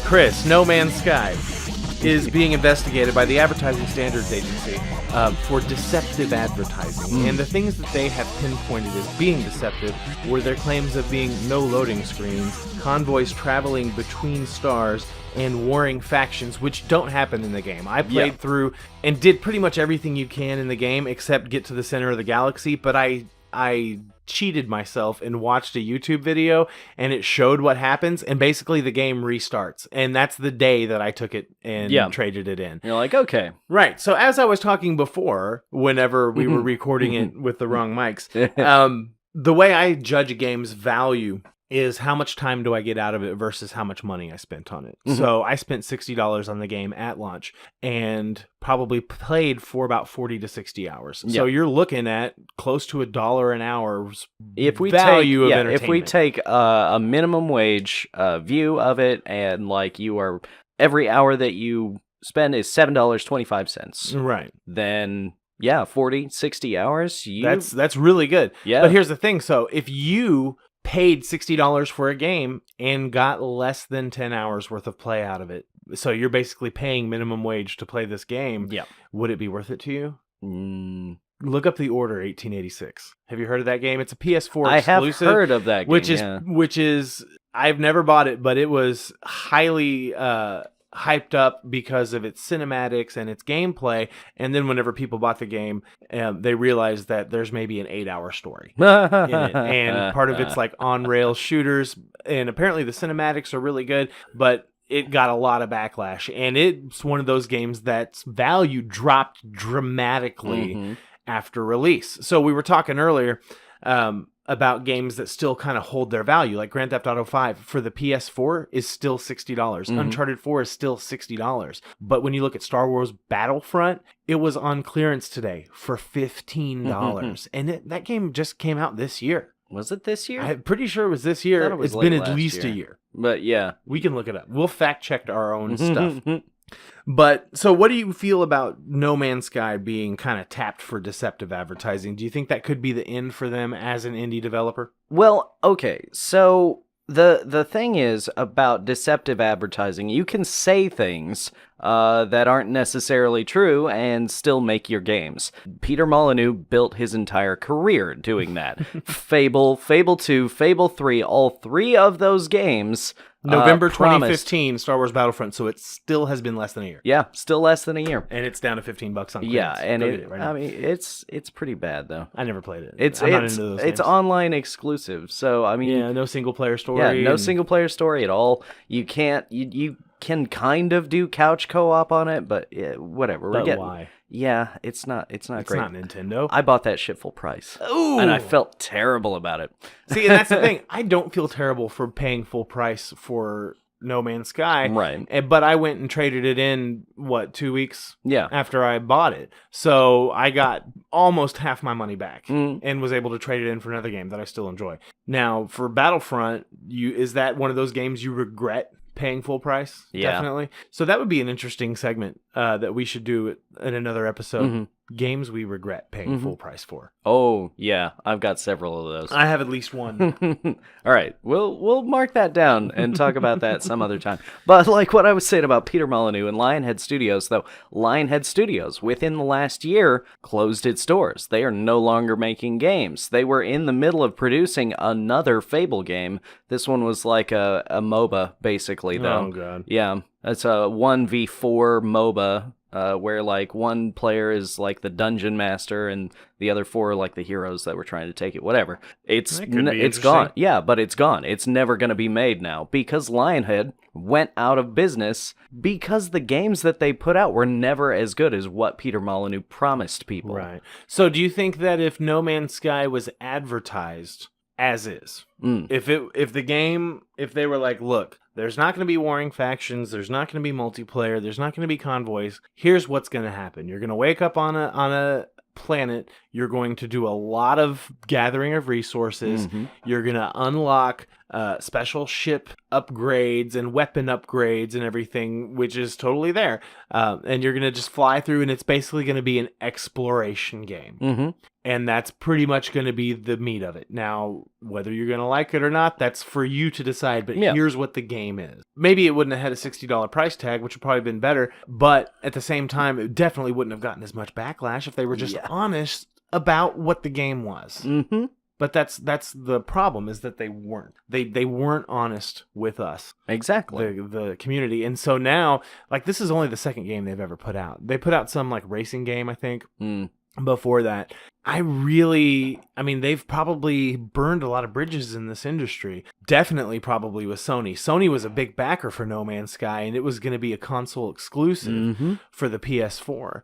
Chris, No Man's Sky is being investigated by the Advertising Standards Agency for deceptive advertising. And the things that they have pinpointed as being deceptive were their claims of being no loading screens, convoys traveling between stars, and warring factions, which don't happen in the game. I played through and did pretty much everything you can in the game except get to the center of the galaxy, but I cheated myself and watched a YouTube video, and it showed what happens, and basically the game restarts. And that's the day that I took it and traded it in. You're like, okay. Right. So as I was talking before, whenever we were recording it with the wrong mics, the way I judge a game's value is how much time do I get out of it versus how much money I spent on it. So I spent $60 on the game at launch and probably played for about 40 to 60 hours. So you're looking at close to $1 an hour's value of entertainment. If we take a minimum wage view of it, and like every hour that you spend is $7.25. Right. Then 40, 60 hours. That's really good. Yeah. But here's the thing. So if you paid $60 for a game and got less than 10 hours worth of play out of it, so you're basically paying minimum wage to play this game, would it be worth it to you? Look up The Order 1886. Have you heard of that game? It's a PS4 exclusive. I have heard of that game, which is I've never bought it, but it was highly hyped up because of its cinematics and its gameplay. And then whenever people bought the game, they realized that there's maybe an 8-hour story in it. And part of it's like on-rail shooters. And apparently the cinematics are really good, but it got a lot of backlash. And it's one of those games that's value dropped dramatically after release. So we were talking earlier about games that still kind of hold their value, like Grand Theft Auto 5 for the PS4 is still $60. Uncharted 4 is still $60. But when you look at Star Wars Battlefront, it was on clearance today for $15. And that game just came out this year. Was it this year? I'm pretty sure it was this year. It's been at least a year. But yeah. We can look it up. We'll fact check our own stuff. But so what do you feel about No Man's Sky being kind of tapped for deceptive advertising? Do you think that could be the end for them as an indie developer? Well, okay. So the thing is about deceptive advertising, you can say things that aren't necessarily true and still make your games. Peter Molyneux built his entire career doing that. Fable 2, Fable 3, all three of those games November 2015, Star Wars Battlefront, so it still has been less than a year. Yeah, still less than a year. And it's down to $15 on clearance. Yeah, and I mean, it's pretty bad, though. I never played it. It's not into those games. It's online exclusive, so, I mean... Yeah, no single-player story. Yeah, no single-player story at all. You can't... You can kind of do couch co-op on it, but whatever. Why? Yeah, it's not great. It's not Nintendo. I bought that shit full price. Ooh. And I felt terrible about it. See, and that's the thing. I don't feel terrible for paying full price for No Man's Sky. Right. But I went and traded it in, 2 weeks after I bought it. So I got almost half my money back and was able to trade it in for another game that I still enjoy. Now, for Battlefront, is that one of those games you regret paying full price? Yeah. Definitely. So that would be an interesting segment that we should do in another episode. Games we regret paying full price for. Oh, yeah. I've got several of those. I have at least one. All right. We'll mark that down and talk about that some other time. But like what I was saying about Peter Molyneux and Lionhead Studios, though, Lionhead Studios, within the last year, closed its doors. They are no longer making games. They were in the middle of producing another Fable game. This one was like a MOBA, basically, though. Oh, God. Yeah. It's a 1v4 MOBA. Where like one player is like the dungeon master and the other four are like the heroes that were trying to take it. Whatever. It's gone. Yeah, but it's gone. It's never going to be made now because Lionhead went out of business because the games that they put out were never as good as what Peter Molyneux promised people. Right. So do you think that if No Man's Sky was advertised as is, if they were like, look, there's not going to be warring factions, there's not going to be multiplayer, there's not going to be convoys, here's what's going to happen. You're going to wake up on a planet, You're going to do a lot of gathering of resources. You're going to unlock special ship upgrades and weapon upgrades and everything, which is totally there. And you're going to just fly through, and it's basically going to be an exploration game. And that's pretty much going to be the meat of it. Now, whether you're going to like it or not, that's for you to decide. But here's what the game is. Maybe it wouldn't have had a $60 price tag, which would probably have been better. But at the same time, it definitely wouldn't have gotten as much backlash if they were just honest about what the game was. But that's the problem, is that they weren't. They weren't honest with us. Exactly. The community. And so now, like, this is only the second game they've ever put out. They put out some, like, racing game, I think. Before that, they've probably burned a lot of bridges in this industry. Definitely probably with Sony. Sony was a big backer for No Man's Sky, and it was going to be a console exclusive for the PS4.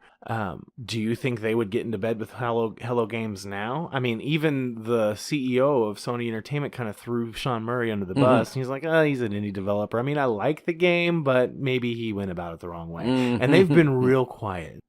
Do you think they would get into bed with Hello Games now? I mean, even the CEO of Sony Entertainment kind of threw Sean Murray under the bus. And he's like, he's an indie developer. I mean, I like the game, but maybe he went about it the wrong way. And they've been real quiet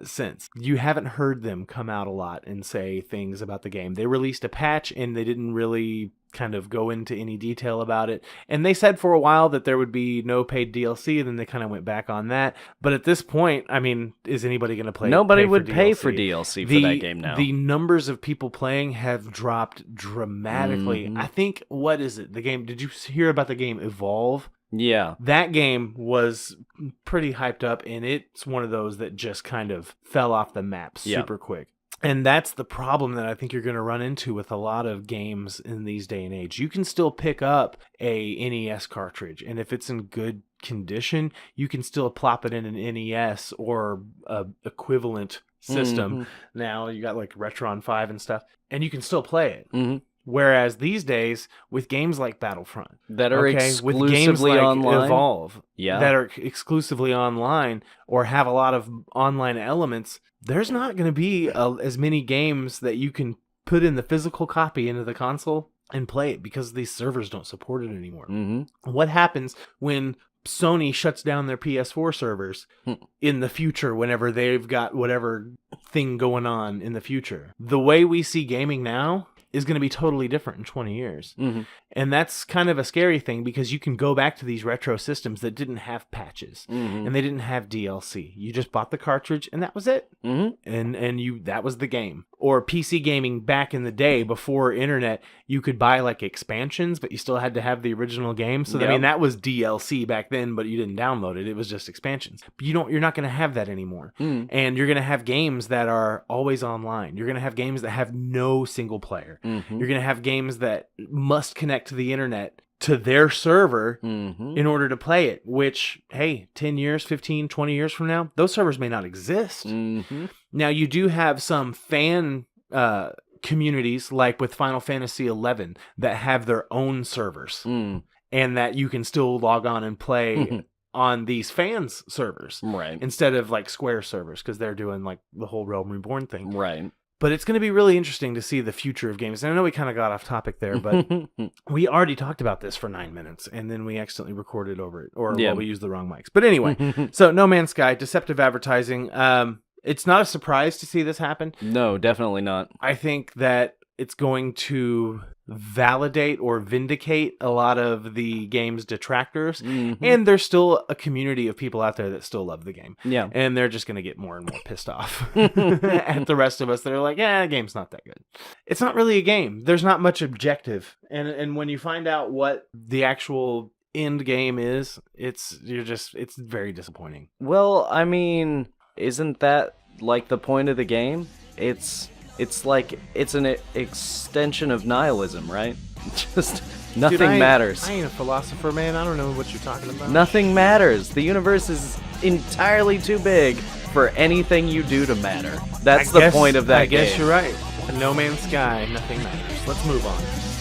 since. You haven't heard them come out a lot and say things about the game. They released a patch, and they didn't really kind of go into any detail about it. And they said for a while that there would be no paid DLC, and then they kind of went back on that. But at this point, I mean, is anybody going to play? Nobody would pay for DLC for that game now. The numbers of people playing have dropped dramatically. I think, what is it? The game, did you hear about the game Evolve? Yeah. That game was pretty hyped up, and it's one of those that just kind of fell off the map super quick. And that's the problem that I think you're going to run into with a lot of games in these day and age. You can still pick up a NES cartridge, and if it's in good condition, you can still plop it in an NES or a equivalent system. Now you got like Retron 5 and stuff, and you can still play it. Whereas these days, with games like Battlefront, that are exclusively with games like online, Evolve, that are exclusively online or have a lot of online elements, there's not going to be as many games that you can put in the physical copy into the console and play it, because these servers don't support it anymore. What happens when Sony shuts down their PS4 servers in the future, whenever they've got whatever thing going on in the future? The way we see gaming now is going to be totally different in 20 years. And that's kind of a scary thing, because you can go back to these retro systems that didn't have patches and they didn't have DLC. You just bought the cartridge and that was it. And that was the game. Or PC gaming back in the day before internet, you could buy like expansions, but you still had to have the original game. So I mean, that was DLC back then, but you didn't download it. It was just expansions. But you're not going to have that anymore. And you're going to have games that are always online. You're going to have games that have no single player. You're going to have games that must connect to the internet to their server in order to play it, which, hey, 10 years, 15, 20 years from now, those servers may not exist. Now, you do have some fan communities, like with Final Fantasy XI, that have their own servers and that you can still log on and play on these fans servers instead of like Square servers, because they're doing like the whole Realm Reborn thing. But it's going to be really interesting to see the future of games. And I know we kind of got off topic there, but we already talked about this for 9 minutes, and then we accidentally recorded over it, or we used the wrong mics. But anyway, so No Man's Sky, deceptive advertising. It's not a surprise to see this happen. No, definitely not. I think that it's going to validate or vindicate a lot of the game's detractors, and there's still a community of people out there that still love the game, and they're just going to get more and more pissed off at the rest of us that are like, the game's not that good. It's not really a game. There's not much objective, and when you find out what the actual end game is, it's very disappointing. Well, I mean, isn't that like the point of the game? It's like, it's an extension of nihilism, right? Just nothing matters. I ain't a philosopher, man. I don't know what you're talking about. Nothing matters. The universe is entirely too big for anything you do to matter. That's the point of that game. I guess you're right. No Man's Sky, nothing matters. Let's move on.